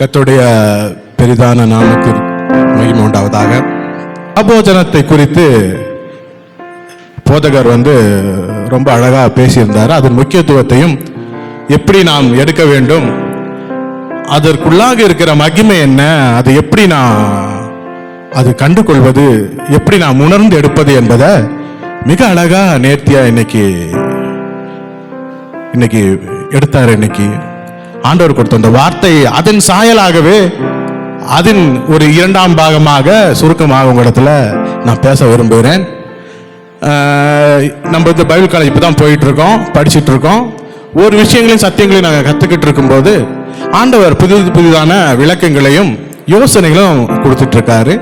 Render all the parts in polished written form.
கர்த்தருடைய பெரிதான நாமத்திற்கு மகிமை உண்டாவதாக. அபோஜனத்தை குறித்து போதகர் ரொம்ப அழகா பேசியிருந்தார். அதன் முக்கியத்துவத்தையும் எப்படி நாம் எடுக்க வேண்டும், அதற்குள்ளாக இருக்கிற மகிமை என்ன, அது எப்படி நான் அது கண்டுகொள்வது, எப்படி நாம் உணர்ந்து எடுப்பது என்பதை மிக அழகா நேர்த்தியா இன்னைக்கு எடுத்தார். இன்னைக்கு ஆண்டவர் கொடுத்த அந்த வார்த்தை அதன் சாயலாகவே அதன் ஒரு இரண்டாம் பாகமாக சுருக்கமாக உங்களிடத்துல நான் பேச விரும்புகிறேன். நம்ம இந்த பைபிள் காலேஜ் இப்போ தான் போயிட்டு இருக்கோம், படிச்சுட்டு இருக்கோம். ஒரு விஷயங்களையும் சத்தியங்களையும் நாங்கள் கற்றுக்கிட்டு இருக்கும்போது ஆண்டவர் புதிதான விளக்கங்களையும் யோசனைகளும் கொடுத்துட்டு இருக்காரு.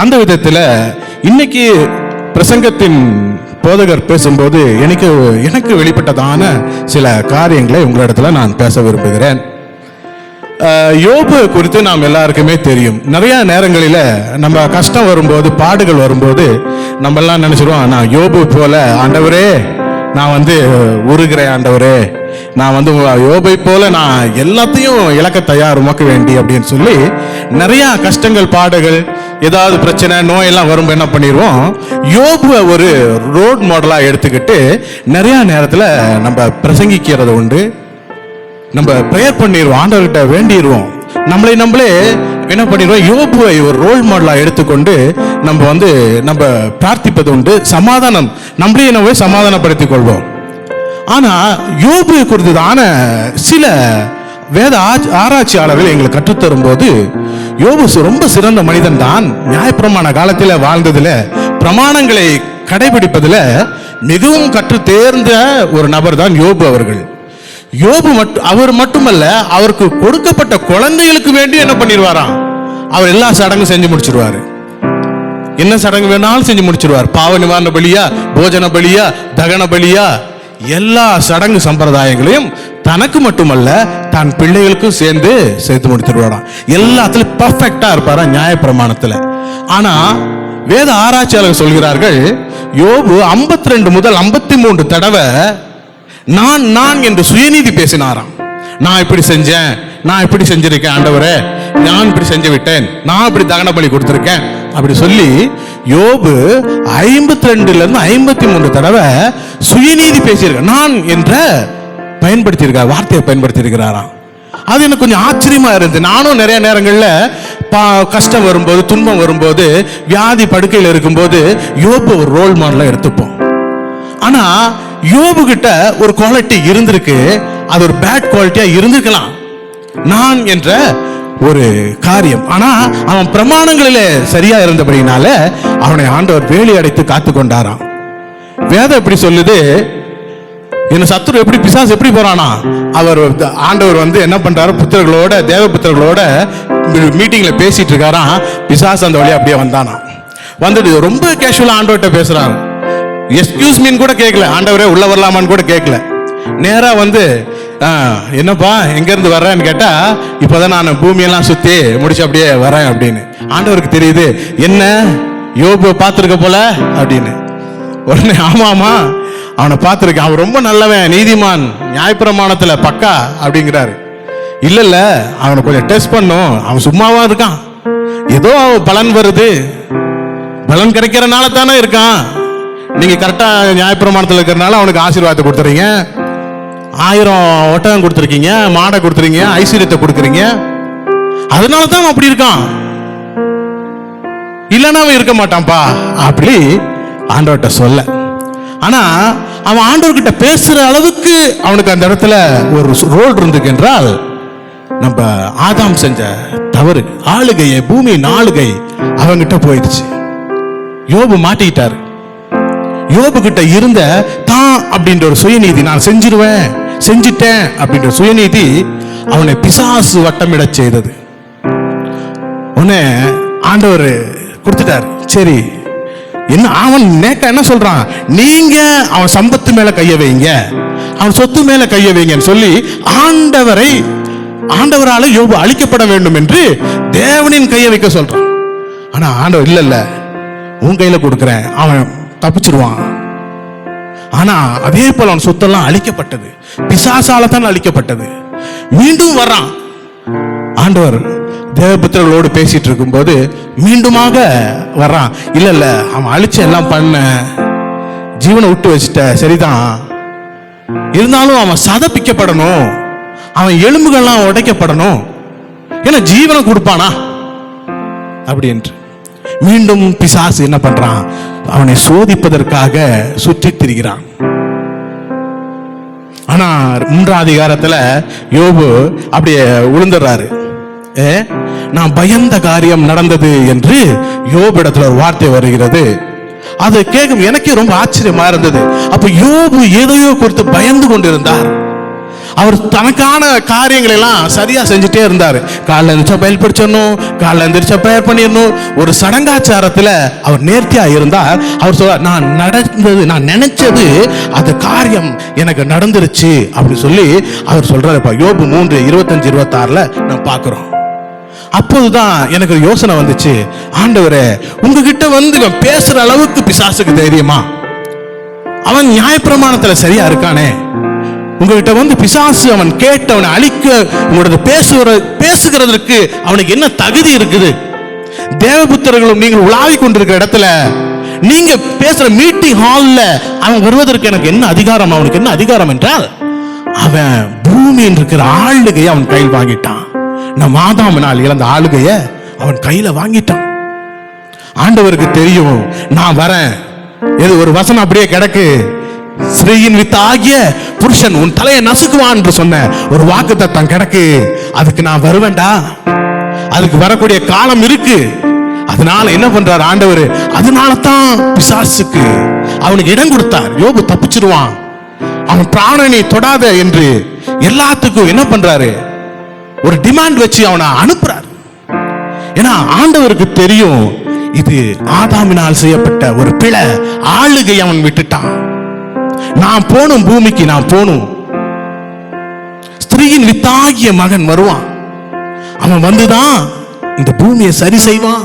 அந்த விதத்தில் இன்னைக்கு பிரசங்கத்தின் போதகர் பேசும்போது எனக்கு வெளிப்பட்டதான சில காரியங்களை உங்களிடத்துல நான் பேச விரும்புகிறேன். யோபு குறித்து நாம் எல்லாருக்குமே தெரியும். நிறைய நேரங்களில் நம்ம கஷ்டம் வரும்போது, பாடுகள் வரும்போது நம்ம எல்லாம் நினைச்சிருவோம், நான் யோபு போல ஆண்டவரே நான் உருகிறேன், ஆண்டவரே நான் யோபை போல நான் எல்லாத்தையும் இழக்க தயார் உமக்கு வேண்டி அப்படின்னு சொல்லி நிறைய கஷ்டங்கள், பாடுகள், ஏதாவது பிரச்சனை, நோயெல்லாம் வரும்போது என்ன பண்ணிடுவோம், யோபுவை ஒரு ரோட் மாடலா எடுத்துக்கிட்டு நிறைய நேரத்தில் நம்ம பிரசங்கிக்கிறது உண்டு. நம்ம ப்ரேயர் பண்ணிடுவோம், ஆண்டவர்கிட்ட வேண்டிடுவோம். நம்மளே என்ன பண்ணிடுவோம், யோபுவை ஒரு ரோல் மாடலா எடுத்துக்கொண்டு நம்ம பிரார்த்திப்பது உண்டு. சமாதானம் நம்மளே சமாதானப்படுத்திக் கொள்வோம். ஆனா யோபு குறித்ததான சில வேத ஆராய்ச்சியாளர்கள் எங்களுக்கு கற்றுத்தரும் போது யோபு ரொம்ப சிறந்த மனிதன் தான். நியாயப்பிரமாண காலத்தில் வாழ்ந்ததுல, பிரமாணங்களை கடைபிடிப்பதில் மிகவும் கற்று தேர்ந்த ஒரு நபர் தான் யோபு அவர்கள். யோபு அவர் மட்டுமல்ல, அவருக்கு கொடுக்கப்பட்ட குழந்தைகளுக்கு வேண்டி என்ன பண்ணிடுவாராம், அவர் எல்லா சடங்கும் செஞ்சு முடிச்சிருவாரு. என்ன சடங்கு வேணாலும் செஞ்சு முடிச்சிருவார். பாவ நிவாரண பலியா, போஜன பலியா, தகன பலியா, எல்லா சடங்கு சம்பிரதாயங்களையும் தனக்கு மட்டுமல்ல தன் பிள்ளைகளுக்கும் சேர்த்து முடிச்சிருவாராம். எல்லாத்துலயும் பர்ஃபெக்டா இருப்பாரா நியாயப்பிரமாணத்துல. ஆனா வேத ஆராய்ச்சியாளர்கள் சொல்கிறார்கள், யோபு 52 முதல் 53 தடவை நான் என்று சுயநீதி பேசினாராம். நான் இப்படி செஞ்சேன், நான் இப்படி செஞ்சிருக்கேன் ஆண்டவரே, நான் இப்படி செஞ்சு விட்டேன், நான் இப்படி தகன பலி கொடுத்திருக்கேன் அப்படி சொல்லி யோபு 52 இருந்து 53 தடவை சுயநீதி பேசியிருக்க, நான் என்ற பயன்படுத்தியிருக்கார், வார்த்தையை பயன்படுத்தியிருக்கிறாராம். அது எனக்கு கொஞ்சம் ஆச்சரியமா இருந்தது. நானும் நிறைய நேரங்கள்ல கஷ்டம் வரும்போது, துன்பம் வரும்போது, வியாதி படுக்கையில் இருக்கும்போது யோபு ஒரு ரோல் மாடலா எடுத்துப்போம். ஆனா யோபு கிட்ட ஒரு குவாலிட்டி இருந்திருக்கு, அது ஒரு பேட் குவாலிட்டியா இருந்திருக்கலாம், நான் என்ற ஒரு காரியம். ஆனா அவன் பிரமாணங்களிலே சரியா இருந்தபடினால அவனை ஆண்டவர் வேலி அடைத்து காத்து கொண்டாராம். வேதம் எப்படி சொல்லுது, என்ன சத்துரு எப்படி, பிசாசு எப்படி போறானா, அவர் ஆண்டவர் என்ன பண்றாரு, புத்திரர்களோட, தேவ புத்திரர்களோட மீட்டிங்ல பேசிட்டு இருக்காராம். பிசாசு அந்த வழியா அப்படியே வந்தானா, வந்துட்டு ரொம்ப கேஷுவலா ஆண்டவர்கிட்ட பேசுறாரு. எக்ஸ்கியூஸ் மீன் கூட கேட்கல, ஆண்டவரே உள்ள வரலாமான்னு கூட கேட்கல. நேரா என்னப்பா எங்க இருந்து வர்றேன்னு கேட்டா, இப்பதான் நான் பூமியெல்லாம் சுத்தி முடிச்சு அப்படியே வரேன் அப்படின்னு. ஆண்டவருக்கு தெரியுது, என்ன யோபு பார்த்திருக்க போல அப்படின்னு. உடனே ஆமாமா அவனை பார்த்திருக்கேன், அவன் ரொம்ப நல்லவன், நீதிமான், நியாயப்பிரமாணத்துல பக்கா அப்படிங்கிறாரு. இல்ல அவனை கொஞ்சம் டெஸ்ட் பண்ணும், அவன் சும்மாவா இருக்கான், ஏதோ பலன் வருது, பலன் கிடைக்கிறனால தானே இருக்கான். நீங்க கரெக்டா நியாயப்பிரமாணத்தில் இருக்கிறனால அவனுக்கு ஆசீர்வாதத்தை கொடுத்துறீங்க, 1000 ஒட்டகம் கொடுத்துருக்கீங்க, மாடை கொடுத்துறீங்க, ஐஸ்வர்யத்தை கொடுக்குறீங்க, அதனால தான் அப்படி இருக்கான், இல்லைன்னா அவன் இருக்க மாட்டான்ப்பா அப்படி ஆண்டவர்கிட்ட சொல்ல. ஆனா அவன் ஆண்டவர்கிட்ட பேசுற அளவுக்கு அவனுக்கு அந்த இடத்துல ஒரு ரோல் இருந்துக்கு என்றால், நம்ம ஆதாம் செஞ்ச தவறு, ஆளுகையை, பூமியின் ஆளுகை அவங்கிட்ட போயிடுச்சு. யோபு மாட்டிக்கிட்டாரு. யோபு கிட்ட இருந்த தான் அப்படின்ற ஒரு சுயநீதி, நான் செஞ்சிட்டேன் அப்படின்ற சுயநீதி அவனை பிசாசு வட்டமிட செய்தது. உடனே ஆண்டவர் கொடுத்துட்டாரு. சரி, என்ன அவன் என்ன சொல்றான், நீங்க அவன் சம்பத்து மேல கைய வைங்க, அவன் சொத்து மேல கைய வைங்கன்னு சொல்லி ஆண்டவரால யோபு அழிக்கப்பட வேண்டும் என்று தேவனின் கையை வைக்க சொல்றான். ஆனா ஆண்டவர் இல்ல உன் கையில கொடுக்கிறேன், அவன் தப்பிச்சிருவான். ஆனா அதே போல அவன் சொத்தெல்லாம் அழிக்கப்பட்டது, பிசாசால தான் அழிக்கப்பட்டது. மீண்டும் வர்றான், ஆண்டவர் தேவபுத்திரர்களோடு பேசிட்டு இருக்கும்போது மீண்டுமாக வர்றான். இல்ல அவன் அழிச்சு எல்லாம் பண்ண, ஜீவனை விட்டு வச்சுட்ட, சரிதான், இருந்தாலும் அவன் சதப்பிக்கப்படணும், அவன் எலும்புகள்லாம் உடைக்கப்படணும், ஏன்னா ஜீவனை கொடுப்பானா அப்படி என்று மீண்டும் பிசாசு என்ன பண்றான்? அவனை சோதிப்பதற்காக சுற்றித் திரிகிறான். ஆனா 3ஆம் அதிகாரத்துல யோபு அப்படியே விழுந்துடுறாரு. நான் பயந்த காரியம் நடந்தது என்று யோபு இடத்துல ஒரு வார்த்தை வருகிறது. அதை கேட்கும் எனக்கே ரொம்ப ஆச்சரியமா இருந்தது. அப்ப யோபு எதையோ குறித்து பயந்து கொண்டிருந்தார். அவர் தனக்கான காரியங்கள் எல்லாம் சரியா செஞ்சுட்டே இருந்தார். காலைல எந்திரிச்சா பயில் படிச்சிடணும், காலைல எந்திரிச்சா பிரேயர் பண்ணிடணும். ஒரு சடங்காச்சாரத்துல அவர் நேர்த்தியா இருந்தார். அவர் சொல்ற, நான் நினைச்சது அந்த காரியம் எனக்கு நடந்துருச்சு அப்படி சொல்லி அவர் சொல்றாரு. யோபு 3:25-26 நான் பாக்குறோம். அப்போதுதான் எனக்கு யோசனை வந்துச்சு, ஆண்டவரே உங்ககிட்ட இவன் பேசுற அளவுக்கு பிசாசுக்கு தைரியமா? அவன் நியாயப்பிரமாணத்துல சரியா இருக்கானே, உங்ககிட்ட பிசாசு அவன் கேட்டு அவனை அழிக்க உங்களோட பேசுகிறதற்கு அவனுக்கு என்ன தகுதி இருக்குது? தேவபுத்திரர்களும் நீங்கள் உலாவிக் கொண்டிருக்கிற இடத்துல நீங்க பேசுற மீட்டிங் ஹால்ல அவன் வருவதற்கு எனக்கு என்ன அதிகாரம்? அவனுக்கு என்ன அதிகாரம் என்றால், அவன் பூமியில் இருக்கிற ஆளுகையை அவன் கையில் வாங்கிட்டான். நம் ஆதாமினால் இழந்த ஆளுகைய அவன் கையில வாங்கிட்டான். ஆண்டவருக்கு தெரியும் நான் வரேன். ஒரு வசனம் அப்படியே கிடக்கு, ஸ்ரீயின் வித்தாகிய புருஷன் உன் தலையை நசுக்குவான் என்று சொன்ன ஒரு வாக்குத்தத்தம் கிடக்கு. அதுக்கு நான் வருவேன்டா, அதுக்கு வரக்கூடிய காலம் இருக்கு. அதனால என்ன பண்றார் ஆண்டவர்? அதனால தான் பிசாசுக்கு அவனுக்கு இடம் கொடுத்தார். யோபு தப்பிச்சிருவான், அவன் பிராணனை தொடாத என்று எல்லாத்துக்கும் என்ன பண்றாரு? ஒரு டிமாண்ட் வச்சு அவனை அனுப்புறார். ஏன்னா ஆண்டவருக்கு தெரியும் இது ஆதாமினால் செய்யப்பட்ட ஒரு பிழை, ஆளுகை அவன் விட்டுட்டான். நான் போனும், பூமிக்கு நான் போனும். ஸ்திரீயின் வித்தாகிய மகன் வருவான், அவன் வந்துதான் இந்த பூமியை சரி செய்வான்.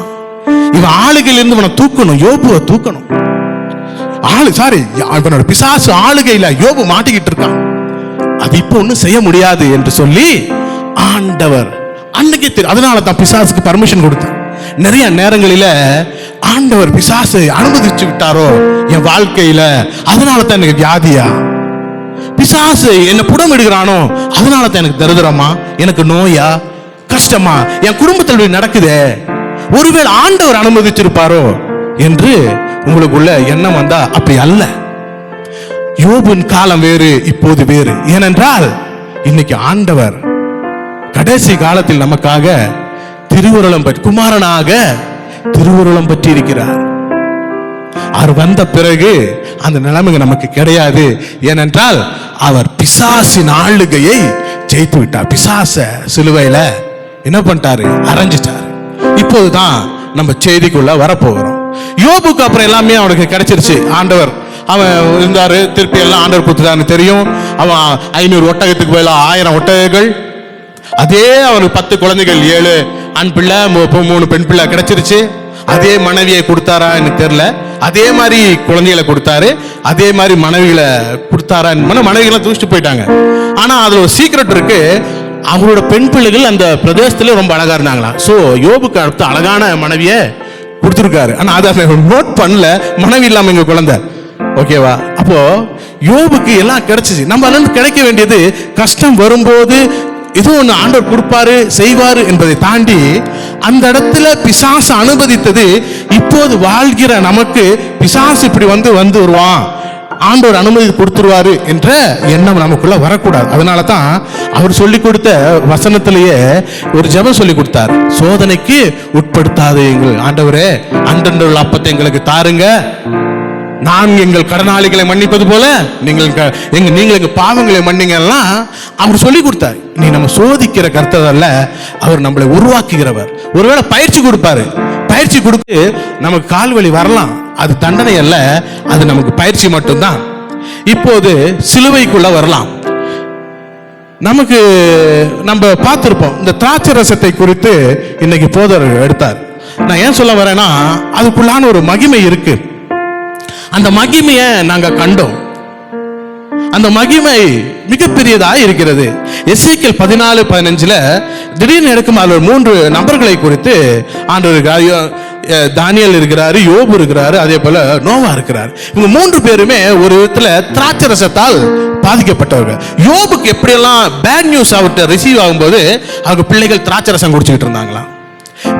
இவன் ஆளுகையில இருந்து இவனை தூக்கணும், யோபுவை தூக்கணும். இவனோட பிசாசு ஆளுகையில யோபு மாட்டிக்கிட்டு இருக்கான். அது இப்ப ஒண்ணும் செய்ய முடியாது என்று சொல்லி ஆண்டவர் அன்னைக்கு தெரியும். அதனால தான் பிசாசுக்கு பர்மிஷன் கொடுத்தார். நிறைய நேரங்களில ஆண்டவர் பிசாசை அனுமதிச்சு விட்டாரோ என் வாழ்க்கையில, அதனால தான் எனக்கு வியாதியா? பிசாசு என்ன புடம் எடுக்கிறானோ அதனால தான் எனக்கு தரித்திரமா, எனக்கு நோயா, கஷ்டமா, என் குடும்பத்தில் நடக்குதே, ஒருவேளை ஆண்டவர் அனுமதிச்சிருப்பாரோ என்று உங்களுக்குள்ள எண்ணம் வந்தா அப்படி அல்ல. யோபின் காலம் வேறு, இப்போது வேறு. ஏனென்றால் இன்னைக்கு ஆண்டவர் கடைசி காலத்தில் நமக்காக திருவுருளம் பற்றி, குமாரனாக திருவுருளம் பற்றி இருக்கிறார். அவர் வந்த பிறகு அந்த நிலைமை நமக்கு கிடையாது. ஏனென்றால் அவர் பிசாசின் ஆளுகையை ஜெயித்து விட்டார். பிசாச சிலுவையில என்ன பண்ணிட்டாரு? அரைஞ்சிட்டாரு. இப்போதுதான் நம்ம செய்திக்குள்ள வரப்போகிறோம். யோபுக்கு அப்புறம் எல்லாமே அவனுக்கு கிடைச்சிருச்சு. ஆண்டவர் அவன் இருந்தாரு, திருப்பி எல்லாம் ஆண்டவர் கொடுத்துட்டான்னு தெரியும். அவன் 500 ஒட்டகத்துக்கு பதிலா 1000 ஒட்டகங்கள், அதே அவனுக்கு 10 குழந்தைகள், 7 ஆண் பிள்ளை 3 பெண் பிள்ளை கிடைச்சிருச்சு. அதே மனைவியை கொடுத்தாரா எனக்கு தெரியல. அதே மாதிரி குழந்தைகளை கொடுத்தாரு, அதே மாதிரி மனைவிகளை கொடுத்தாரா? மனைவிகளை தூக்கிட்டு போயிட்டாங்க. ஆனா அதுல ஒரு சீக்ரெட் இருக்கு, அவங்களோட பெண் பிள்ளைகள் அந்த பிரதேசத்துல ரொம்ப அழகா இருந்தாங்களா. சோ யோபுக்கு அடுத்து அழகான மனைவிய கொடுத்துருக்காரு. ஆனா அதை நோட் பண்ணல, மனைவி இல்லாம எங்க குழந்தை. ஓகேவா? அப்போ யோபுக்கு எல்லாம் கிடைச்சிச்சு. நம்ம கிடைக்க வேண்டியது கஷ்டம் வரும்போது இது ஒண்ணு ஆண்டவர் கொடுப்பாரு, செய்வாரு என்பதை தாண்டி அந்த இடத்துல பிசாசு அனுமதித்தது. இப்போது வாழ்கிற நமக்கு பிசாசு இப்படி வந்து வருவான், ஆண்டவர் அனுமதி கொடுத்துருவாரு என்ற எண்ணம் நமக்குள்ள வரக்கூடாது. அதனால தான் அவர் சொல்லி கொடுத்த வசனத்திலேயே ஒரு ஜெபம் சொல்லி கொடுத்தார். சோதனைக்கு உட்படுத்தாதீர்கள் ஆண்டவரே, அன்றன்றுள்ள அப்பத்தை எங்களுக்கு தாருங்க, நான் எங்கள் கடனாளிகளை மன்னிப்பது போல நீங்கள் எங்க பாவங்களை மன்னிங்கன்னா அவர் சொல்லி கொடுத்தார். நீ நம்ம சோதிக்கிற கர்த்தர் அல்ல, அவர் நம்மளை உருவாக்குகிறவர். ஒருவேளை பயிற்சி கொடுப்பாரு, பயிற்சி கொடுத்து நமக்கு கால்வலி வரலாம், அது தண்டனை அல்ல, அது நமக்கு பயிற்சி மட்டும்தான். இப்போது சிலுவைக்குள்ள வரலாம். நமக்கு நம்ம பார்த்திருப்போம், இந்த திராட்சை ரசத்தை குறித்து இன்னைக்கு போதர் எடுத்தார். நான் ஏன் சொல்ல வரேன்னா, அதுக்குள்ளான ஒரு மகிமை இருக்கு. அந்த மகிமையை நாங்க கண்டோம். அந்த மகிமை மிகப்பெரியதாக இருக்கிறது. எசேக்கியேல் 14:15 திடீர்னு எடுக்கும் அதில் 3 நபர்களை குறித்து ஆண்டவர், தானியேல் இருக்கிறாரு, யோபு இருக்கிறாரு, அதே போல நோவா இருக்கிறார். இவங்க 3 பேருமே ஒரு விதத்துல திராட்சரசத்தால் பாதிக்கப்பட்டவர்கள். யோபுக்கு எப்படியெல்லாம் பேட் நியூஸ் அவர்கிட்ட ரிசீவ் ஆகும்போது அவங்க பிள்ளைகள் திராட்சரசம் குடிச்சுக்கிட்டு இருந்தாங்களாம்.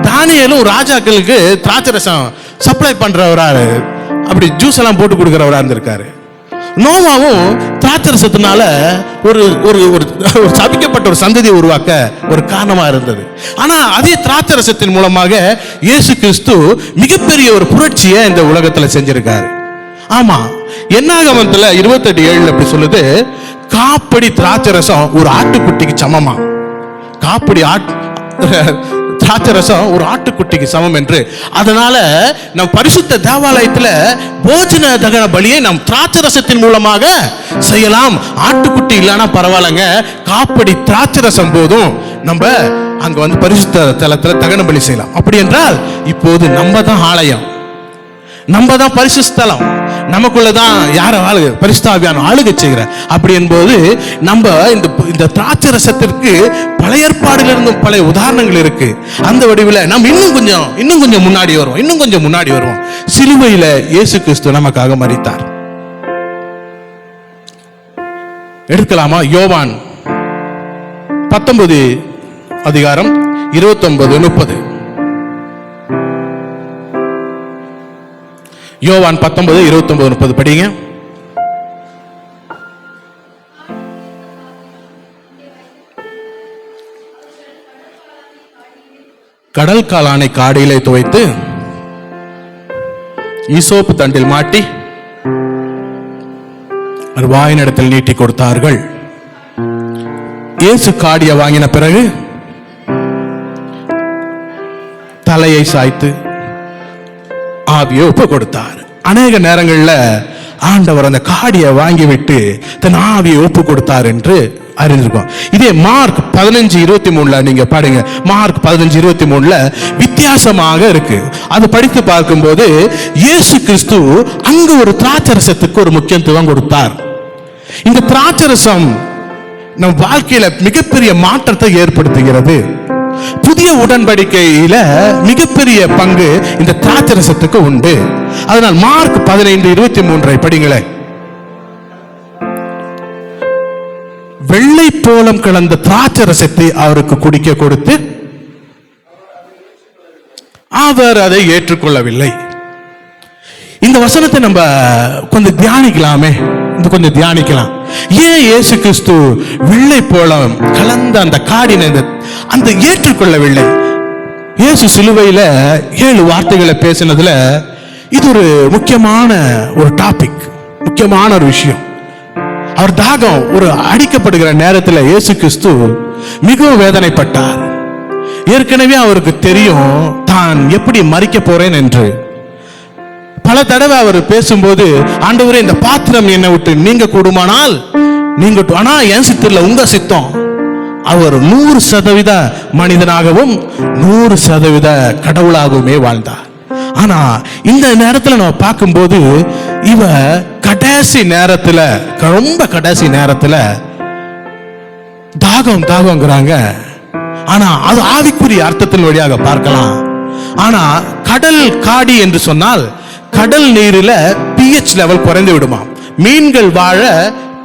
தானியேலும் ராஜாக்களுக்கு திராட்சரசம் சப்ளை பண்றவரா, அப்படி ஜூஸ் எல்லாம் போட்டு கொடுக்கிறவரா இருந்திருக்காரு. நோவாவும் திராட்சரசத்தினால ஒரு ஒரு ஒரு சபிக்கப்பட்ட ஒரு சந்ததியை உருவாக்க ஒரு காரணமா இருந்தது. ஆனா அதே திராட்சரசத்தின் மூலமாக இயேசு கிறிஸ்து மிகப்பெரிய ஒரு புரட்சியை இந்த உலகத்துல செஞ்சிருக்காரு. ஆமா, என்னாகமத்துல 28:7 அப்படி சொல்லுது, காப்படி திராட்சரசம் ஒரு ஆட்டுக்குட்டிக்கு சமமா. காப்படி திராட்சரசம் ஒரு ஆட்டுக்குட்டிக்கு சமம் என்று. அதனால நம் பரிசுத்த தேவாலயத்தில் போஜன தகன பலியை நம் திராட்சரசத்தின் மூலமாக செய்யலாம். ஆட்டுக்குட்டி இல்லைன்னா பரவாயில்லைங்க, காப்படி திராட்சரசம் போதும், நம்ம அங்க பரிசுத்த தலத்தில் தகன பலி செய்யலாம். அப்படி என்றால் இப்போது நம்ம தான் ஆலயம், நம்ம தான் பரிசுத்தலம், நமக்குள்ளதான் யார பரிசுத்தாவியான ஆளுகை செய்கிற. அப்படி என்பது நம்ம இந்த திராட்சரசத்திற்கு பழைய ஏற்பாடிலிருந்தும் பழைய உதாரணங்கள் இருக்கு. அந்த வடிவில் நம்ம இன்னும் கொஞ்சம் முன்னாடி வருவோம். சிலுவையில இயேசு கிறிஸ்து நமக்காக மரித்தார். எடுக்கலாமா? யோவான் 19:29-30. யோவான் 19:29-30 படிங்க. கடல் காளானை காடியிலே துவைத்து ஈசோப்பு தண்டில் மாட்டி வாயினிடத்தில் நீட்டி கொடுத்தார்கள். இயேசு காடியை வாங்கின பிறகு தலையை சாய்த்து ஆவியை ஒப்பு கொடுத்தார். அநேக நேரங்களில் ஆண்டவர் அந்த காடியை வாங்கிவிட்டு தன் ஆவியை ஒப்பு கொடுத்தார் என்று அறிந்திருக்கோம். இதே மார்க் 15:23 நீங்க பாருங்க. மார்க் 15:23 வித்தியாசமாக இருக்கு. அது படித்து பார்க்கும்போது இயேசு கிறிஸ்து அங்கு ஒரு திராட்சரசத்துக்கு ஒரு முக்கியத்துவம் கொடுத்தார். இந்த திராட்சரசம் நம் வாழ்க்கையில மிகப்பெரிய மாற்றத்தை ஏற்படுத்துகிறது. புதிய உடன்படிக்கையில மிகப்பெரிய பங்கு இந்த திராட்சரசத்துக்கு உண்டு. அதனால் மார்க் 15:23 படிங்களேன். வெள்ளை போலம் கலந்த திராட்சரசத்தை அவருக்கு குடிக்க கொடுத்து அவர் அதை ஏற்றுக்கொள்ளவில்லை. இந்த வசனத்தை நம்ம கொஞ்சம் தியானிக்கலாம். ஏன் இயேசு கிறிஸ்து வெள்ளை போலம் கலந்த அந்த காடினை அந்த ஏற்றுக்கொள்ளவில்லை? இயேசு சிலுவையில 7 வார்த்தைகளை பேசினதுல இது ஒரு முக்கியமான ஒரு டாபிக், முக்கியமான ஒரு விஷயம். அவர் தாகம் ஒரு அடிக்கப்படுகிற நேரத்தில் இயேசு கிறிஸ்து மிகவும் வேதனைப்பட்டார். ஏற்கனவே அவருக்கு தெரியும் தான் எப்படி மரிக்க போறேன் என்று. பல தடவை அவர் பேசும்போது, ஆண்டவரே இந்த பாத்திரம் என்னை விட்டு நீங்க கூடுமானால் நீங்க, ஆனா என் சித்தம் உங்க சித்தம். அவர் 100% மனிதனாகவும் 100% கடவுளாகவுமே வாழ்ந்தார். ஆனா இந்த நேரத்தில் நம்ம பார்க்கும்போது இவ ரொம்ப கடைசி நேரத்துல தாகங்கிறாங்க. ஆனா அது ஆவிக்குரிய அர்த்தத்தின் வழியாக பார்க்கலாம். ஆனா கடல் காடி என்று சொன்னால் கடல் நீரில் pH லெவல் குறைந்து விடுமா. மீன்கள் வாழ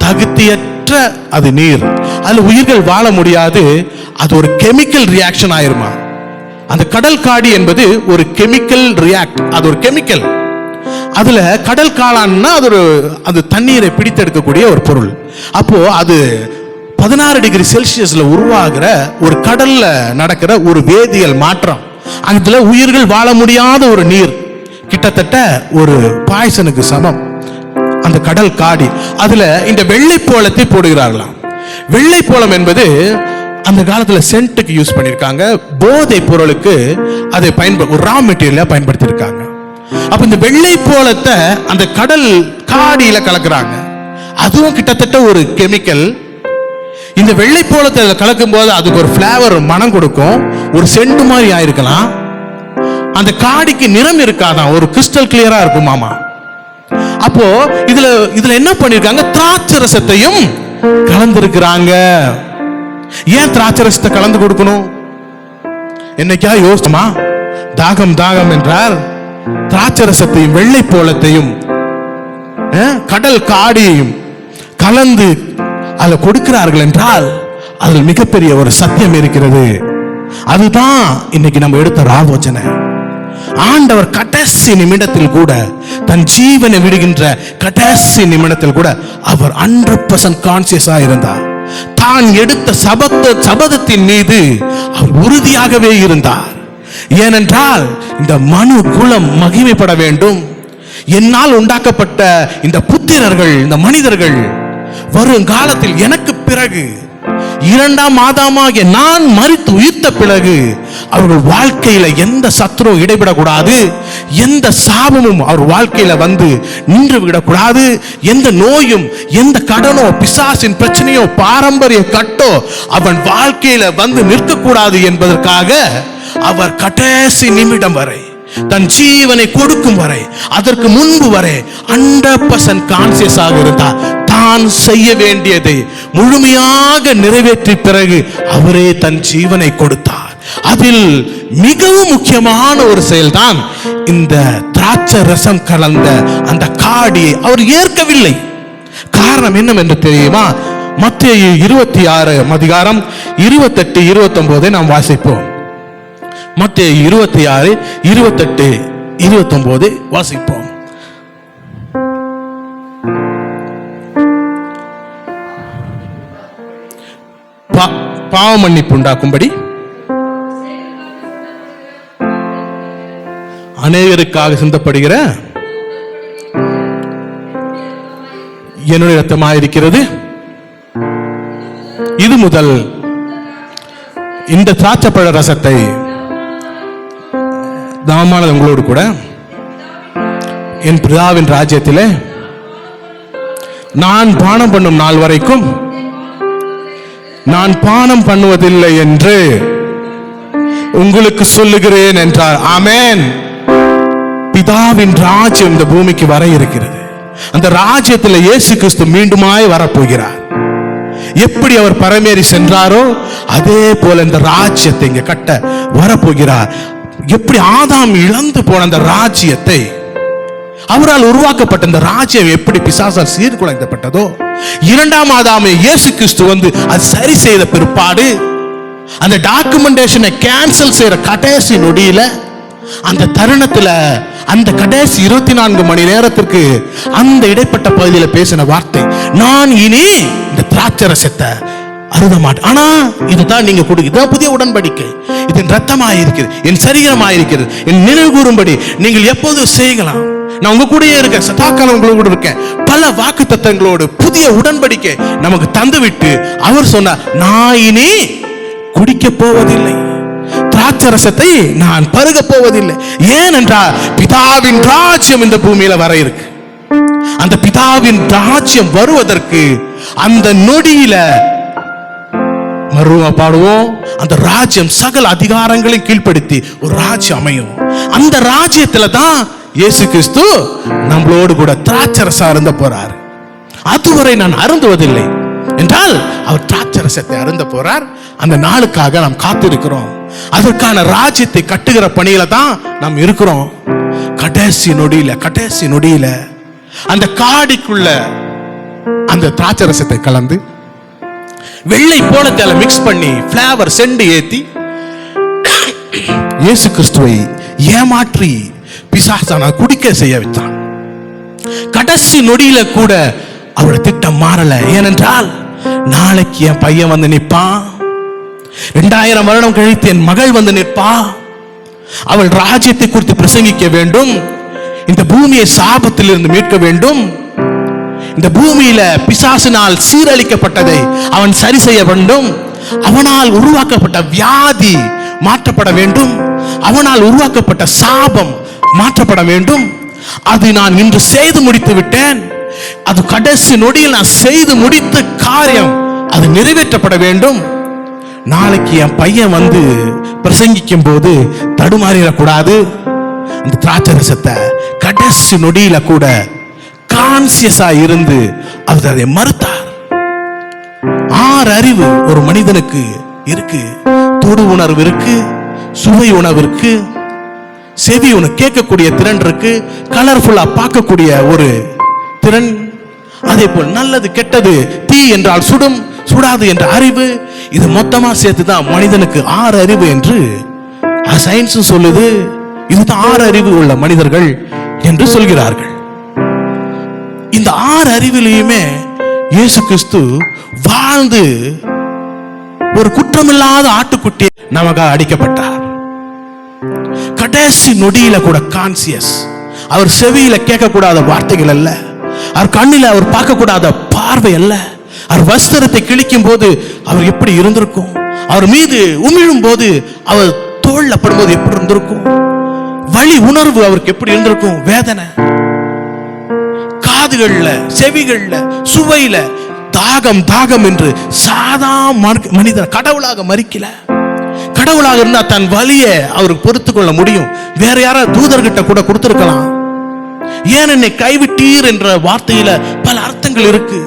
தகுதியற்ற அது நீர், அது உயிர்கள் வாழ முடியாது. அது ஒரு கெமிக்கல் ரியாக்ஷன் ஆயிருமா. அந்த கடல் காடி என்பது ஒரு கெமிக்கல் ரியாக்ட், அது ஒரு கெமிக்கல். அதுல கடல் காளான்னா அது தண்ணீரை பிடித்தெடுக்கக்கூடிய ஒரு பொருள். அப்போ அது 16 டிகிரி செல்சியஸ்ல உருவாகிற ஒரு கடல்ல நடக்கிற ஒரு வேதியியல் மாற்றம். அதுல உயிர்கள் வாழ முடியாத ஒரு நீர், கிட்டத்தட்ட ஒரு பாய்சனுக்கு சமம் அந்த கடல் காடி. அதுல இந்த வெள்ளை போலத்தை போடுகிறார்களாம். வெள்ளை போலம் என்பது அந்த காலத்துல சென்ட்டுக்கு யூஸ் பண்ணிருக்காங்க, போதை பொருளுக்கு அதை ஒரு ரா மெட்டீரியலா பயன்படுத்தி இருக்காங்க. அப்ப இந்த வெள்ளை போலத்தை அந்த கடல் காடியில கலக்குறாங்க. அதுவும் கிட்டத்தட்ட ஒரு கெமிக்கல். இந்த வெள்ளை போலத்தை கலக்கும் போது அதுக்கு ஒரு பிளேவர், மனம் கொடுக்கும், ஒரு சென்ட் மாதிரி ஆயிருக்கலாம். அந்த காடிக்கு நிறம் இருக்காதான், ஒரு கிறிஸ்டல் கிளியரா இருக்குமாமா. அப்போ இதுல என்ன பண்ணிருக்காங்க? திராட்சை ரசத்தையும் கலந்திருக்கிறாங்க. ஏன் திராட்சை ரசத்தை கலந்து கொடுக்கணும்? என்னைக்கா யோசிச்சுமா? தாகம் தாகம் என்றார் திராட்சை ரசத்தையும் வெள்ளை போலத்தையும் கடல் காடியையும் கலந்து அதில் கொடுக்கிறார்கள் என்றால் அதில் மிகப்பெரிய ஒரு சத்தியம் இருக்கிறது. அதுதான் இன்னைக்கு நம்ம எடுத்த ராவோஜனை. ஆண்டவர் கடைசி நிமிடத்தில் கூட, தன் ஜீவனை விடுகின்ற கடைசி நிமிடத்தில் கூட அவர் 100% கான்சியஸா இருந்தார். தான் எடுத்த சபதத்தின் மீது அவர் உறுதியாகவே இருந்தார். ஏனென்றால் இந்த மனு குலம் மகிமைப்பட வேண்டும். என்னால் உண்டாக்கப்பட்ட இந்த புத்திரர்கள், இந்த மனிதர்கள் வருங்காலத்தில் எனக்கு பிறகு 2ஆம் ஆதாமாகிய நான் மரித்து உயிர்த்த பிறகு அவர்கள் வாழ்க்கையில எந்த சத்ருவும் இடைவிடக்கூடாது, எந்த சாபமும் அவர் வாழ்க்கையில வந்து நின்று விடக்கூடாது, எந்த நோயும், எந்த கடனோ, பிசாசின் பிரச்சனையோ, பாரம்பரிய கட்டோ அவன் வாழ்க்கையில வந்து நிற்கக்கூடாது என்பதற்காக அவர் கடைசி நிமிடம் வரை, தன் ஜீவனை கொடுக்கும் வரை, அதற்கு முன்பு வரை 100% கான்சியஸாக இருந்தார். தான் செய்ய வேண்டியதை முழுமையாக நிறைவேற்றிய பிறகு அவரே தன் ஜீவனை கொடுத்தார். அதில் மிகவும் முக்கியமான ஒரு செயல்தான் இந்த திராட்சை ரசம் கலந்த அந்த காடியை அவர் ஏற்கவில்லை. காரணம் என்னவென்று தெரியுமா? மத்தேயு 26 அதிகாரம் 28, 29 நாம் வாசிப்போம். மத்தேயு 26, 28, 29 வாசிப்போம். பாவ மன்னிப்பு உண்டாக்கும்படி அநேகருக்காக சிந்தப்படுகிற என்னுடைய ரத்தமாயிருக்கிறது. இது முதல் இந்த திராட்சைப்பழ ரசத்தை தாமானது உங்களோடு கூட என் பிதாவின் ராஜ்யத்திலே நான் பானம் பண்ணும் நாள் வரைக்கும் நான் பானம் பண்ணுவதில்லை என்று உங்களுக்கு சொல்லுகிறேன் என்றார். ஆமென். பிதாவின் ராஜ்யம் இந்த பூமிக்கு வர இருக்கிறது. அந்த ராஜ்யத்தில் இயேசு கிறிஸ்து மீண்டுமாய் வரப்போகிறார். எப்படி அவர் பரமேறி சென்றாரோ அதே போல இந்த ராஜ்யத்தை இங்க கட்ட வரப்போகிறார். எப்படி ஆதாம் இழந்து போன அந்த ராஜ்யத்தை, அவரால் உருவாக்கப்பட்ட இந்த ராஜ்யம் எப்படி பிசாசால் சீர்குலைக்கப்பட்டதோ, 2ஆம் ஆதாமை இயேசு கிறிஸ்து வந்து அது சரி செய்த பிற்பாடு அந்த டாக்குமெண்டேஷனை கேன்சல் செய்யற கடைசி நொடியில, அந்த தருணத்துல, அந்த கடைசி 24 மணி நேரத்திற்கு அந்த இடைப்பட்ட பகுதியில் பேசின வார்த்தை, நான் இனி இந்த திராட்சை ரசத்தை அருத மாட்டேன். ஆனா இதுதான் நீங்க கொடுக்க புதிய உடன்படிக்கை, இது என் ரத்தமாயிருக்கிறது, என் சரீரமாயிருக்கிறது, என் நினைவு கூறும்படி நீங்கள் எப்போதும் செய்யலாம். நான் உங்க கூடயே இருக்கேன், சதாக்காலம் உங்களோட கூட இருக்கேன். பல வாக்கு தத்தங்களோடு புதிய உடன்படிக்கை நமக்கு தந்துவிட்டு அவர் சொன்னார், நான் இனி குடிக்க போவதில்லை, திராட்சை ரசத்தை நான் பருக போவதில்லை. ஏனென்றால் பிதாவின் ராஜ்யம் இந்த பூமியில வர இருக்கு. அந்த பிதாவின் ராஜ்யம் வருவதற்கு அந்த நொடியில மறுவ பாடுவோம். அந்த ராஜ்யம் சகல அதிகாரங்களையும் கீழ்ப்படுத்தி ஒரு ராஜ்யம் அமையும். அந்த ராஜ்யத்துல தான் இயேசு கிறிஸ்து நம்மளோடு கூட திராட்சை ரசம் அருந்த போறார். அதுவரை நான் அருந்துவதில்லை என்றால் அவர் திராட்சை ரசத்தை அருந்த போறார். அந்த நாளுக்காக நாம் காத்திருக்கிறோம். அதற்கான ராஜ்யத்தை கட்டுகிற பணியில தான் நாம் இருக்கிறோம். கடைசி நொடியில அந்த காடிக்குள்ள அந்த திராட்சை ரசத்தை கலந்து வெள்ளை போலத்தை மிக்ஸ் பண்ணி பிளேவர் செண்டு ஏத்தி இயேசு கிறிஸ்துவை ஏமாற்றி பிசாசான குடிக்க செய்ய வைத்தான். கடைசி நொடியில கூட அவருடைய திட்டம் மாறல. ஏனென்றால் நாளைக்கு என் பையன் வந்து நிற்பான், 2000 வருடம் கழித்து என் மகள் வந்து நிற்பா, அவள் ராஜ்யத்தை குறித்து பிரசங்கிக்க வேண்டும், இந்த பூமியை சாபத்தில் இருந்து மீட்க வேண்டும், இந்த பூமியில பிசாசினால் சீரழிக்கப்பட்டதை அவன் சரி செய்ய வேண்டும், அவனால் உருவாக்கப்பட்ட வியாதி மாற்றப்பட வேண்டும், அவனால் உருவாக்கப்பட்ட சாபம் மாற்றப்பட வேண்டும். அது நான் இன்று செய்து முடித்து விட்டேன். அது கடைசி நொடியில் நான் செய்து முடித்த காரியம் அது நிறைவேற்றப்பட வேண்டும். நாளைக்கு என் பையன் வந்து பிரசங்கிக்கும் போது தடுமாறிடக்கூடாது. அந்த திராட்சை ரசத்தை கடைசி நொடியில கூட கான்சியஸா இருந்து அவர் அதை மறுத்தார். 6 அறிவு ஒரு மனிதனுக்கு இருக்கு. தொடு உணர்வு இருக்கு, சுவை உணர்வு இருக்கு, செவி உணர்வு கேட்கக்கூடிய திறன் இருக்கு, கலர்ஃபுல்லா பார்க்கக்கூடிய ஒரு திறன், அதே போல் நல்லது கெட்டது, தீ என்றால் சுடும் சுடாது என்ற அறிவு, இது மொத்தமா சேர்த்துதான் மனிதனுக்கு 6 அறிவு என்று சயின்ஸ் சொல்லுது. இதுதான் 6 அறிவு உள்ள மனிதர்கள் என்று சொல்கிறார்கள். இந்த 6 அறிவிலையுமே இயேசு கிறிஸ்து வாழ்ந்து ஒரு குற்றமில்லாத ஆட்டுக்குட்டி நமக்காக அடிக்கப்பட்டார். கடைசி நொடியில கூட கான்சியஸ். அவர் செவியில கேட்கக்கூடாத வார்த்தைகள் அல்ல, அவர் கண்ணில அவர் பார்க்கக்கூடாத பார்வை அல்ல, அவர் வஸ்திரத்தை கிழிக்கும் போது அவர் எப்படி இருந்திருக்கும், அவர் மீது உமிழும் போது அவர் தோல்ல படும்போது எப்படி இருந்திருக்கும், வலி உணர்வு அவருக்கு எப்படி இருந்திருக்கும், வேதனை, காதுகள்ல செவிகள்ல சுவையில தாகம் தாகம் என்று சாதா மனிதர் கடவுளாக மறிக்கல. கடவுளாக இருந்தா தன் வலியை அவருக்கு பொறுத்து கொள்ள முடியும். வேற யாராவது தூதர்கிட்ட கூட கொடுத்திருக்கலாம். ஏன் என்னை கைவிட்டீர் என்ற வார்த்தையில பல அர்த்தங்கள் இருக்கு.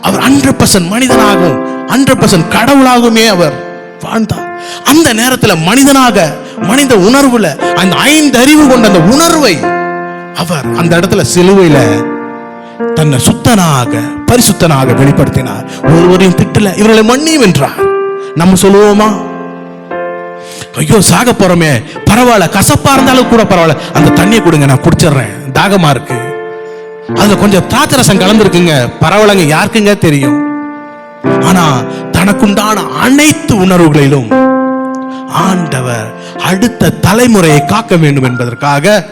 அவர் 100% மனிதனாகவும் 100% கடவுளாகவுமே அவர் வாழ்ந்தார். அந்த நேரத்தில் மனிதனாக மனித உணர்வுல அந்த 5 அறிவு கொண்ட அந்த உணர்வை அவர் அந்த இடத்துல சிலுவையில தன்னை சுத்தனாக பரிசுத்தனாக வெளிப்படுத்தினார். ஒருவரையும் திட்டல, இவர்களை மன்னியும் என்றார். நம்ம சொல்லுவோமா, ஐயோ சாக போறோமே, பரவாயில்ல, கசப்பா இருந்தாலும் கூட பரவாயில்ல, அந்த தண்ணியை கொடுங்க நான் குடிச்சிடுறேன், தாகமா இருக்கு, அதுல கொஞ்சம் திராட்சரசம் கலந்துருக்குங்க, பரவாயில்லங்க, யாருக்குங்க தெரியும். ஆனா தனக்குண்டான அனைத்து உணர்வுகளிலும் ஆண்டவர் அடுத்த தலைமுறையை காக்க வேண்டும் என்பதற்காக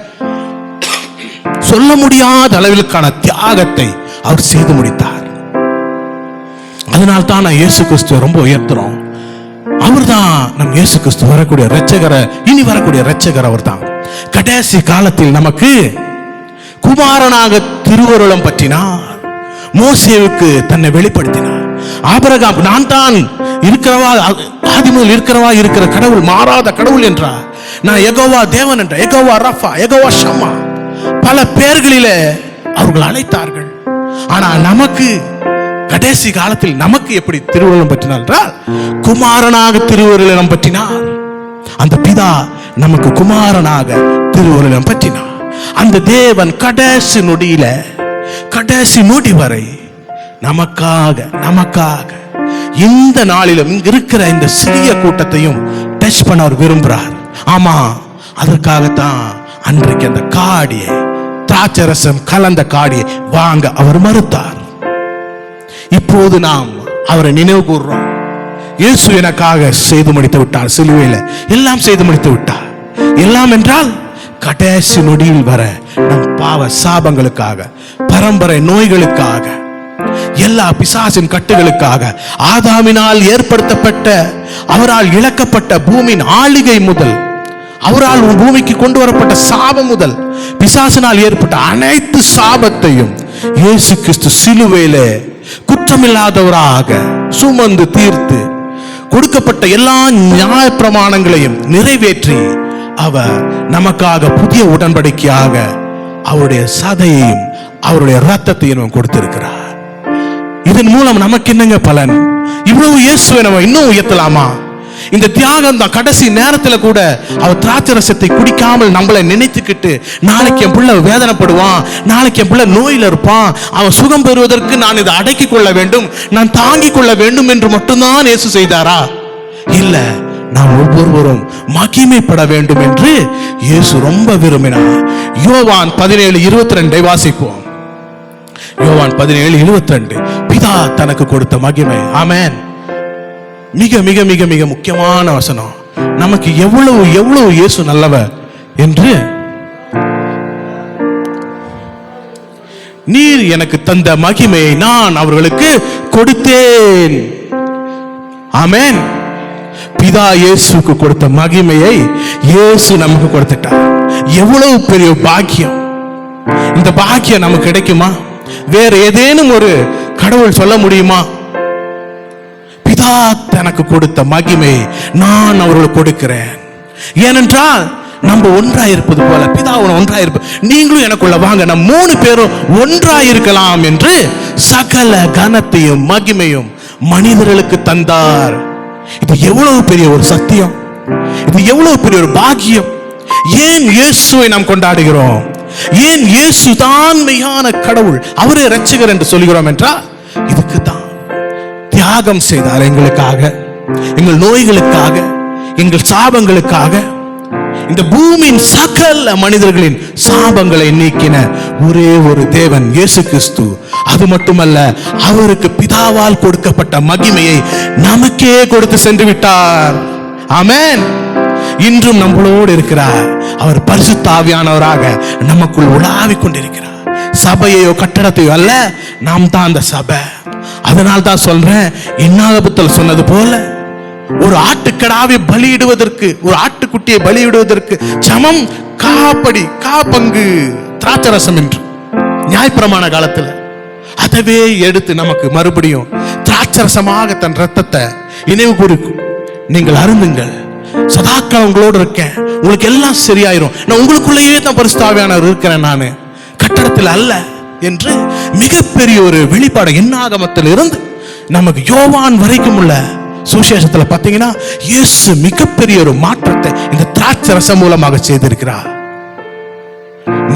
சொல்ல முடியாத அளவிற்கான தியாகத்தை அவர் செய்து முடித்தார். அதனால் தான் நான் இயேசு கிறிஸ்துவை ரொம்ப உயர்த்துறோம். அவர் தான் நம் இயேசு கிறிஸ்து வரக்கூடிய இரட்சகர், இனி வரக்கூடிய இரட்சகர் அவர் தான். கடைசி காலத்தில் நமக்கு குமாரனாக திருவருளம் பற்றினார். மோசேவுக்கு தன்னை வெளிப்படுத்தினார். ஆபிரகாம் நான் தான் இருக்கிறவா, ஆதிமுதல் இருக்கிறவா இருக்கிற கடவுள், மாறாத கடவுள் என்றார். நான் யெகோவா தேவன் என்ற, யெகோவா ரஃபா, யெகோவா ஷம்மா, பல பெயர்களிலே அவர்கள் அழைத்தார்கள். ஆனா நமக்கு கடைசி காலத்தில் நமக்கு எப்படி திருவருளம் பற்றினார் என்றால், குமாரனாக திருவருளம் பற்றினார். அந்த பிதா நமக்கு குமாரனாக திருவருளம் பற்றினார். அந்த தேவன் கடைசி நொடியில, கடைசி நொடி வரை நமக்காக இந்த நாளிலும் இங்க இருக்கிற இந்த சிறிய கூட்டத்தையும் டச் பண்ண அவர் விரும்புறார். ஆமா, அதற்காகத்தான் அன்றைக்கு அந்த காடியை, திராட்சரசம் கலந்த காடியை வாங்க அவர் மறுத்தார். இப்போது நாம் அவரை நினைவு கூர்றோம். இயேசு எனக்காக செய்து முடித்து விட்டார். சிலுவையில எல்லாம் செய்து முடித்து விட்டார். எல்லாம் என்றால் கடைசி நொடியில் வர நம் பாவ சாபங்களுக்காக, பரம்பரை நோய்களுக்காக, எல்லா பிசாசின் கட்டுகளுக்காக, ஆதாமினால் ஏற்படுத்தப்பட்ட, அவரால் இழக்கப்பட்ட பூமியின் ஆளுகை முதல், அவரால் பூமிக்கு கொண்டு வரப்பட்ட சாபம் முதல், பிசாசினால் ஏற்பட்ட அனைத்து சாபத்தையும் இயேசு கிறிஸ்து சிலுவையிலே குற்றமில்லாதவராக சுமந்து தீர்த்து கொடுக்கப்பட்ட எல்லா நியாய பிரமாணங்களையும் நிறைவேற்றி அவர் நமக்காக புதிய உடன்படிக்கையாக அவருடைய சதையையும் அவருடைய இரத்தத்தையும் கொடுத்திருக்கிறார். இதன் மூலம் நமக்கு என்னங்க பலன்? இவ்வளவு இயேசுவை நம்ம இன்னும் உயர்த்தலாமா? இந்த தியாகம் தான். கடைசி நேரத்துல கூட அவர் திராட்சரசத்தை குடிக்காமல் நம்மளை நினைத்துக்கிட்டு, நாளைக்கு என் பிள்ளை வேதனைப்படுவான், நாளைக்கு என் பிள்ளை நோயில இருப்பான், அவன் சுகம் பெறுவதற்கு நான் இதை அடக்கிக் கொள்ள வேண்டும், நான் தாங்கிக் கொள்ள வேண்டும் என்று மட்டும்தான் இயேசு செய்தாரா? இல்ல, நாம் ஒவ்வொருவரும் மகிமைப்பட வேண்டும் என்று இயேசு ரொம்ப விரும்பினார். யோவான் 17:22 வாசிப்போம். யோவான் 17:22 பிதா தனக்கு கொடுத்த மகிமை. ஆமென். மிக மிக மிக மிக முக்கியமான வசனம். நமக்கு எவ்வளவு எவ்வளவு இயேசு நல்லவர் என்று, நீர் எனக்கு தந்த மகிமையை நான் அவர்களுக்கு கொடுத்தேன். ஆமென். பிதா இயேசுக்கு கொடுத்த மகிமையை இயேசு நமக்கு கொடுத்துட்டார். எவ்வளவு பெரிய பாக்கியம்! இந்த பாக்கியம் நமக்கு கிடைக்குமா? வேற ஏதேனும் ஒரு கடவுள் சொல்ல முடியுமா? பிதா தனக்கு கொடுத்த மகிமை நான் அவர்களுக்கு கொடுக்கிறேன். ஏனென்றால் நம்ம ஒன்றாயிருப்பது போல பிதாவுடன் ஒன்றாயிருப்ப நீங்களும் எனக்குள்ள வாங்க, நம் 3 பேரும் ஒன்றாயிருக்கலாம் என்று சகல கனத்தையும் மகிமையும் மனிதர்களுக்கு தந்தார். இது எவ்வளவு பெரிய ஒரு சத்தியம், இது எவ்வளவு பெரிய ஒரு பாக்கியம். ஏன் இயேசுவை நாம் கொண்டாடுகிறோம்? ஏன் இயேசு தான் மெய்யான கடவுள், அவரே இரட்சகர் என்று சொல்கிறோம் என்றால் இதுக்கு தான். தியாகம் செய்தார் எங்களுக்காக, எங்கள் நோய்களுக்காக, எங்கள் சாபங்களுக்காக. இந்த பூமியின் சகல மனிதர்களின் சாபங்களை நீக்கின ஒரே ஒரு தேவன் இயேசு கிறிஸ்து. அது மட்டுமல்ல, அவருக்கு பிதாவால் கொடுக்கப்பட்ட மகிமையை நமக்கே கொடுத்து சென்று விட்டார். ஆமென். இன்றும் நம்மளோடு இருக்கிறார். அவர் பரிசுத்த ஆவியானவராக நமக்குள் உலாவிக் கொண்டிருக்கிறார். சபையோ கட்டடத்தையோ அல்ல, நாம் தான் அந்த சபை. அதனால் தான் சொல்றேன், இன்னாகபத்தில் சொன்னது போல ஒரு ஆட்டுக்கடாவை பலியிடுவதற்கு, ஒரு ஆட்டுக்குட்டியை பலியிடுவதற்கு சமம் காப்பங்கு திராட்சரசம் என்று நியாயப்பிரமாண காலத்தில் அதவே எடுத்து நமக்கு மறுபடியும் திராட்சரசமாக தன் ரத்தத்தை நினைவு கூறும். நீங்கள் அருந்துங்கள், சதாக்காலம் உங்களோடு இருக்கேன், உங்களுக்கு எல்லாம் சரியாயிரும், நான் உங்களுக்குள்ளேயே தான் பரிசுத்த ஆவியானவர் இருக்கிறேன், நான் கட்டடத்தில் அல்ல என்று மிகப்பெரிய ஒரு வெளிப்பாடு என்னாகமத்தில் இருந்து நமக்கு யோவான் வரைக்கும் உள்ள சுவிசேஷத்துல பார்த்தீங்கன்னா இயேசு மிகப்பெரிய ஒரு மாற்றத்தை இந்த திராட்சை ரசம் மூலமாக செய்திருக்கிறார்.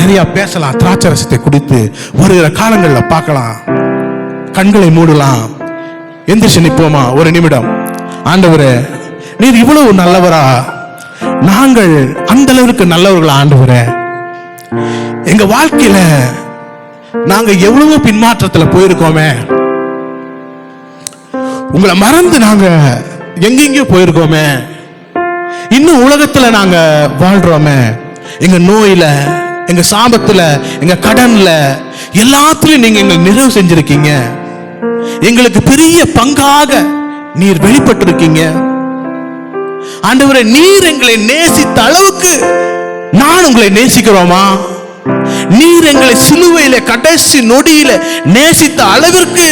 நிறைய பேசலாம், திராட்சை ரசத்தை குடித்து வருகிற காலங்களில் பார்க்கலாம். கண்களை மூடலாம், எந்திரிச்சு நிற்போமா ஒரு நிமிடம். ஆண்டவரே, நீர் இவ்வளவு நல்லவரா? நாங்கள் அந்த அளவுக்கு நல்லவர்களா ஆண்டவரே? எங்க வாழ்க்கையில நாங்க எவ்வளவு பின்மாற்றத்துல போயிருக்கோமே, உங்களை மறந்து நாங்க எங்கெங்கயோ போயிருக்கோமே, இன்னும் உலகத்துல நாங்க வாழ்றோமே. எங்க நோயில, எங்க சாபத்துல, எங்க கடன்ல, எல்லாத்திலும் நீங்க எங்களை நிறைவு செஞ்சிருக்கீங்க. எங்களுக்கு பெரிய பங்காக நீர் வெளிப்பட்டிருக்கீங்க. ஆண்டவரே, நீர் எங்களை நேசித்த அளவுக்கு நான் உங்களை நேசிக்கிறோமா? நீர் எங்களை சிலுவையில கடைசி நொடியில நேசித்த அளவிற்கு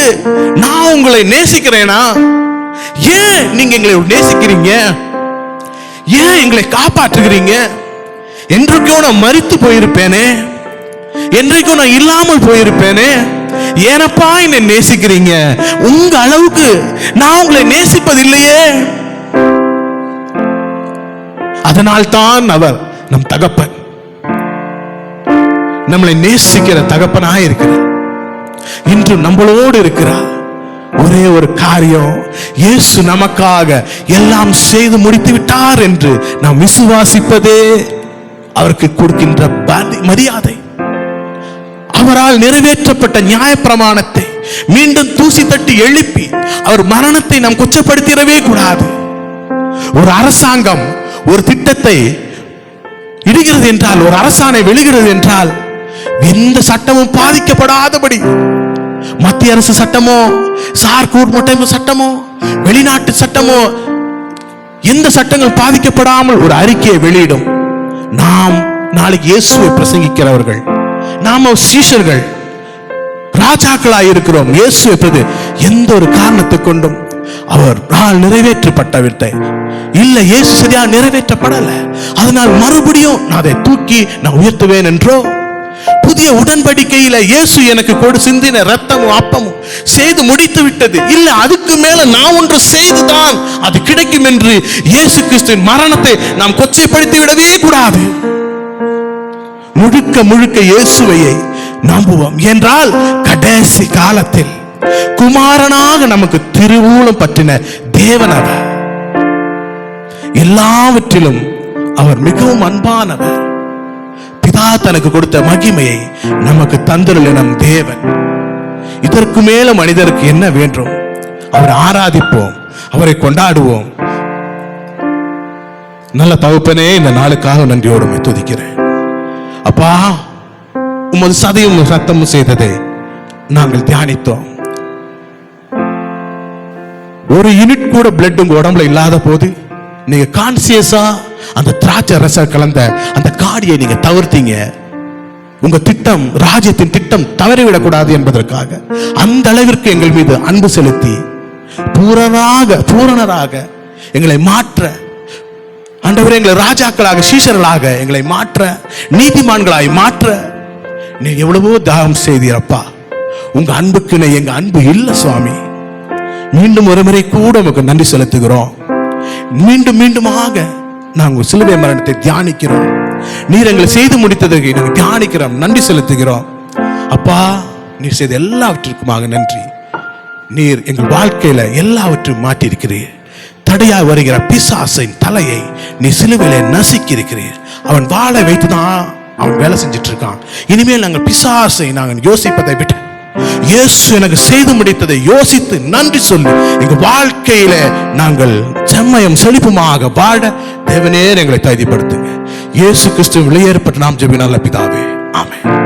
நான் உங்களை நேசிக்கிறேனா? ஏன் நீங்க எங்களை நேசிக்கிறீங்க? ஏன் எங்களை காப்பாற்றுகிறீங்க? என்றைக்கும் நான் மரித்து போயிருப்பேனே, என்றைக்கும் நான் இல்லாமல் போயிருப்பேனே, ஏனப்பா என்னை நேசிக்கிறீங்க? உங்க அளவுக்கு நான் உங்களை நேசிப்பதில்லையே. அதனால்தான் அவர் நம் தகப்பன், நம்மளை நேசிக்கிற தகப்பனாய் இருக்கிறார். இன்று நம்மளோடு இருக்கிறார். ஒரே ஒரு காரியம், இயேசு நமக்காக எல்லாம் செய்து முடித்து விட்டார் என்று நாம் விசுவாசிப்பதே அவருக்கு கொடுக்கின்ற மரியாதை. அவரால் நிறைவேற்றப்பட்ட நியாயப்பிரமாணத்தை மீண்டும் தூசி தட்டி எழுப்பி அவர் மரணத்தை நாம் கொச்சப்படுத்திடவே கூடாது. ஒரு அரசாங்கம் ஒரு திட்டத்தை இடுகிறது என்றால், ஒரு அரசாணை வெளிகிறது என்றால், எந்த சட்டமும் பாதிக்கப்படாதபடி, மத்திய அரசு சட்டமோ, சார் கூட்முட்டை சட்டமோ, வெளிநாட்டு சட்டமோ, எந்த சட்டங்கள் பாதிக்கப்படாமல் ஒரு அறிக்கையை வெளியிடும். நாம் நாளைக்கு இயேசுவை பிரசங்கிக்கிறவர்கள், நாம சீஷர்கள், ராஜாக்களாய் இருக்கிறோம். இயேசுவை பிரதி எந்த ஒரு காரணத்தை கொண்டும் அவர் நாள் நிறைவேற்றப்பட்டவில்லை, இல்ல இயேசு சரியா நிறைவேற்றப்படல, அதனால் மறுபடியும் நான் அதை தூக்கி நான் உயர்த்துவேன் என்றோ, புதிய உடன்படிக்கையில இயேசு எனக்கு கொடு சிந்தின ரத்தமும் அப்பமும் செய்து முடித்து விட்டது, இல்ல அதுக்கு மேல நான் ஒன்று செய்துதான் அது கிடைக்கும் என்று இயேசு கிறிஸ்துவின் மரணத்தை நாம் கொச்சைப்படுத்தி விடவே கூடாது. முழுக்க முழுக்க இயேசுவையை நம்புவோம் என்றால் கடைசி காலத்தில் குமாரனாக நமக்கு திருவூலம் பற்றின தேவன் அவர். எல்லாவற்றிலும் அவர் மிகவும் அன்பானவர். பிதா தனக்கு கொடுத்த மகிமையை நமக்கு தந்தருளின நம் தேவன். இதற்கு மேல மனிதருக்கு என்ன வேண்டும்? அவரை ஆராதிப்போம், அவரை கொண்டாடுவோம். நல்ல தகப்பனே, இந்த நாளுக்காக நன்றியோடு துதிக்கிறேன். அப்பா, உமது சதையும் ரத்தமும் செய்ததை நாங்கள் தியானித்தோம். ஒரு யூனிட் கூட பிளட் உங்க உடம்புல இல்லாத போது நீங்க கான்சியஸா அந்த திராட்சை ரசம் கலந்த அந்த காடியை நீங்க தவிர்த்தீங்க. உங்க திட்டம், ராஜ்யத்தின் திட்டம் தவறிவிடக்கூடாது என்பதற்காக அந்த அளவிற்கு எங்கள் மீது அன்பு செலுத்தி பூரணராக எங்களை மாற்ற ஆண்டவரே, எங்களை ராஜாக்களாக, சீஷர்களாக எங்களை மாற்ற, நீதிமான்களாய் மாற்ற நீ எவ்வளவோ தாகம் செய்தீரப்பா. உங்க அன்புக்கு எங்க அன்பு இல்லை சுவாமி. மீண்டும் ஒரு முறை கூட உங்களுக்கு நன்றி செலுத்துகிறோம். மீண்டும் மீண்டுமாக நாங்கள் சிலுவை மரணத்தை தியானிக்கிறோம். நீர் எங்களை செய்து முடித்ததற்கு நாங்கள் தியானிக்கிறோம், நன்றி செலுத்துகிறோம். அப்பா, நீர் செய்த எல்லாவற்றிற்குமாக நன்றி. நீர் எங்கள் வாழ்க்கையில எல்லாவற்றையும் மாற்றி இருக்கிறீர். தடையாய் வருகிற பிசாசின் தலையை நீ சிலுவையிலே நசுக்கியிருக்கிறீர். அவன் வாழை வைத்துதான் அவன் வேலை செஞ்சிட்டு இருக்கான். இனிமேல் நாங்கள் பிசாசை நாங்கள் யோசிப்பதை விட்டு இயேசு எனக்கு செய்து முடித்ததை யோசித்து நன்றி சொல்லி எங்க வாழ்க்கையில நாங்கள் செம்மையும் செழிப்புமாக வாழ தேவனே எங்களை தகுதிப்படுத்துங்க. இயேசு கிறிஸ்து வெளியேறப்பட்ட நாம் ஜெபிக்கிறோம் நல்ல பிதாவே, ஆமென்.